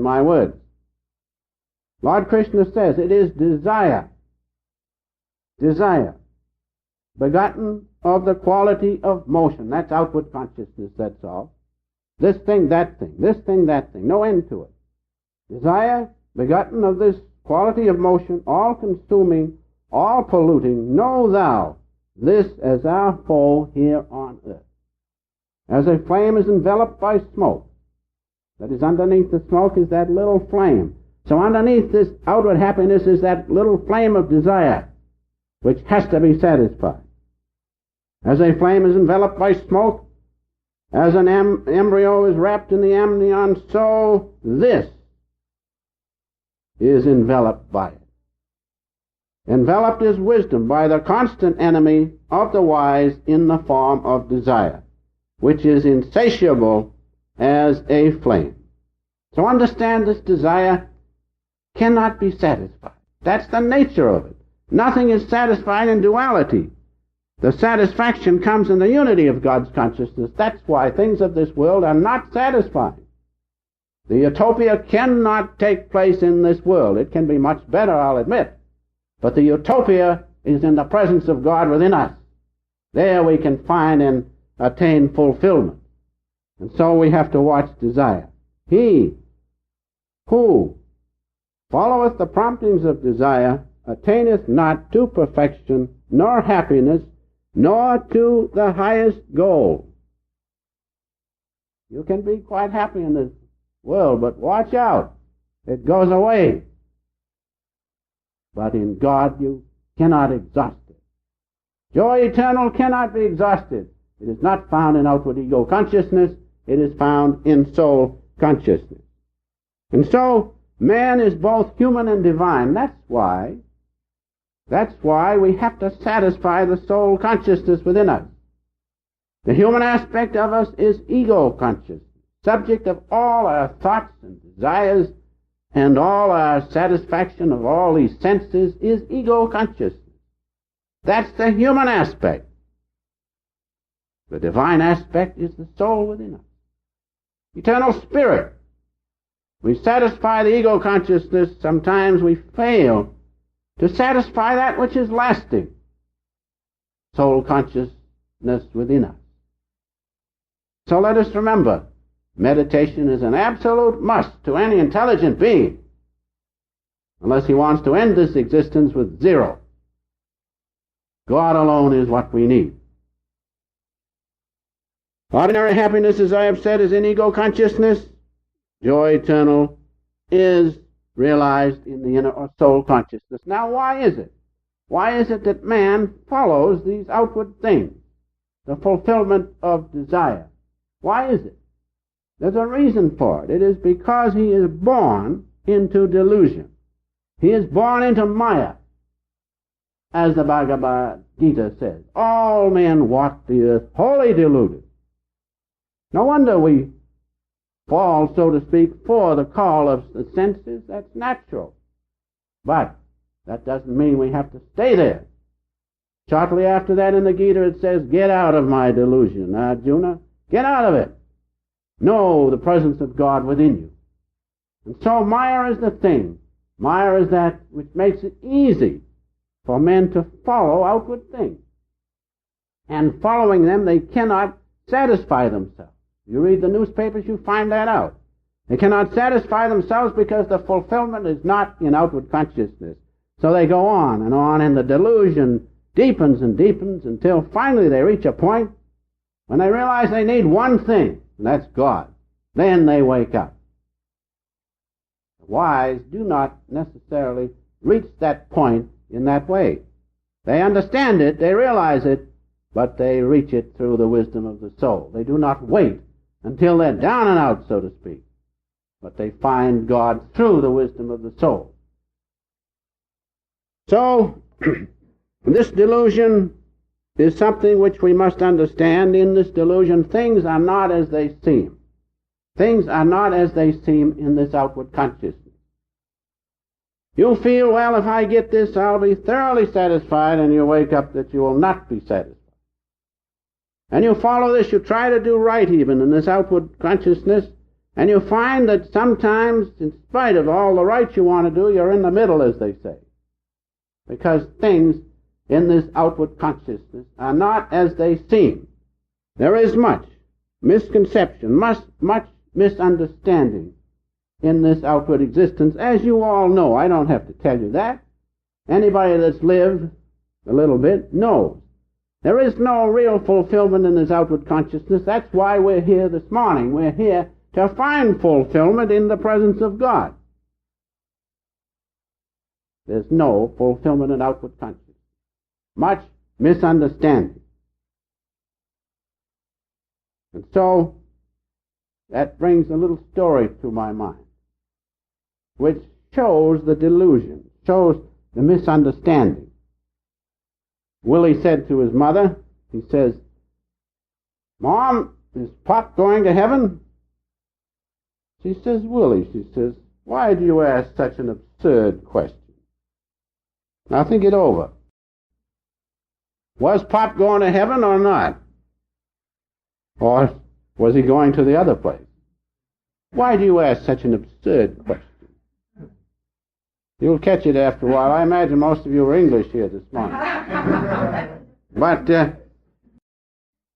in my words. Lord Krishna says it is desire, begotten of the quality of motion. That's outward consciousness, that's all. This thing, that thing, this thing, that thing, no end to it. Desire, begotten of this quality of motion, all-consuming, all-polluting, know thou this as our foe here on earth. As a flame is enveloped by smoke, that is, underneath the smoke is that little flame. So underneath this outward happiness is that little flame of desire, which has to be satisfied. As a flame is enveloped by smoke, as an embryo is wrapped in the amnion, so this is enveloped by it. Enveloped is wisdom by the constant enemy of the wise in the form of desire, which is insatiable as a flame. So understand, this desire cannot be satisfied. That's the nature of it. Nothing is satisfied in duality. The satisfaction comes in the unity of God's consciousness. That's why things of this world are not satisfying. The utopia cannot take place in this world. It can be much better, I'll admit. But the utopia is in the presence of God within us. There we can find and attain fulfillment. And so we have to watch desire. He who followeth the promptings of desire attaineth not to perfection, nor happiness, nor to the highest goal. You can be quite happy in this world, but watch out. It goes away. But in God you cannot exhaust it. Joy eternal cannot be exhausted. It is not found in outward ego consciousness. It is found in soul consciousness. And so man is both human and divine. That's why we have to satisfy the soul consciousness within us. The human aspect of us is ego consciousness, subject of all our thoughts and desires, and all our satisfaction of all these senses is ego consciousness. That's the human aspect. The divine aspect is the soul within us. Eternal spirit. We satisfy the ego consciousness. Sometimes we fail to satisfy that which is lasting. Soul consciousness within us. So let us remember, meditation is an absolute must to any intelligent being, unless he wants to end this existence with zero. God alone is what we need. Ordinary happiness, as I have said, is in ego consciousness. Joy eternal is realized in the inner or soul consciousness. Now, why is it? Why is it that man follows these outward things, the fulfillment of desire? Why is it? There's a reason for it. It is because he is born into delusion. He is born into Maya. As the Bhagavad Gita says, all men walk the earth wholly deluded. No wonder we fall, so to speak, for the call of the senses. That's natural. But that doesn't mean we have to stay there. Shortly after that in the Gita it says, get out of my delusion, Arjuna. Get out of it. Know the presence of God within you. And so Maya is the thing. Maya is that which makes it easy for men to follow outward things. And following them, they cannot satisfy themselves. You read the newspapers, you find that out. They cannot satisfy themselves because the fulfillment is not in outward consciousness. So they go on, and the delusion deepens and deepens until finally they reach a point when they realize they need one thing, and that's God. Then they wake up. The wise do not necessarily reach that point in that way. They understand it, they realize it, but they reach it through the wisdom of the soul. They do not wait until they're down and out, so to speak, but they find God through the wisdom of the soul. So, this delusion is something which we must understand. In this delusion, things are not as they seem. Things are not as they seem in this outward consciousness. You feel, well, if I get this, I'll be thoroughly satisfied, and you wake up that you will not be satisfied. And you follow this, you try to do right even in this outward consciousness, And you find that sometimes, in spite of all the right you want to do, you're in the middle, as they say. Because things in this outward consciousness are not as they seem. There is much misconception, much misunderstanding in this outward existence, as you all know. I don't have to tell you that. Anybody that's lived a little bit knows. There is no real fulfillment in this outward consciousness. That's why we're here this morning. We're here to find fulfillment in the presence of God. There's no fulfillment in outward consciousness. Much misunderstanding. And so, that brings a little story to my mind, which shows the delusion, shows the misunderstanding. Willie said to his mother, he says, "Mom, is Pop going to heaven?" She says, "Willie," she says, "why do you ask such an absurd question? Now think it over. Was Pop going to heaven or not? Or was he going to the other place? Why do you ask such an absurd question?" You'll catch it after a while. I imagine most of you are English here this morning. But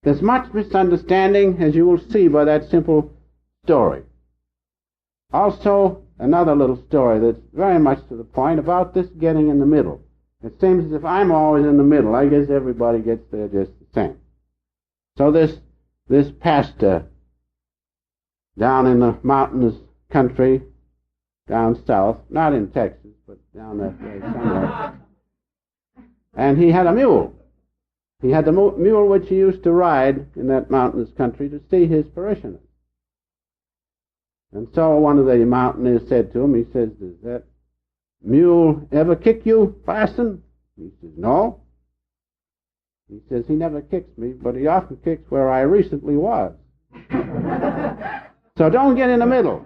there's much misunderstanding, as you will see by that simple story. Also, another little story that's very much to the point about this getting in the middle. It seems as if I'm always in the middle. I guess everybody gets there just the same. So this pastor down in the mountainous country, down south, not in Texas, but down that way somewhere. And he had a mule. He had the mule which he used to ride in that mountainous country to see his parishioners. And so one of the mountaineers said to him, he says, "Does that mule ever kick you, parson?" He says, "No." He says, "He never kicks me, but he often kicks where I recently was." So don't get in the middle.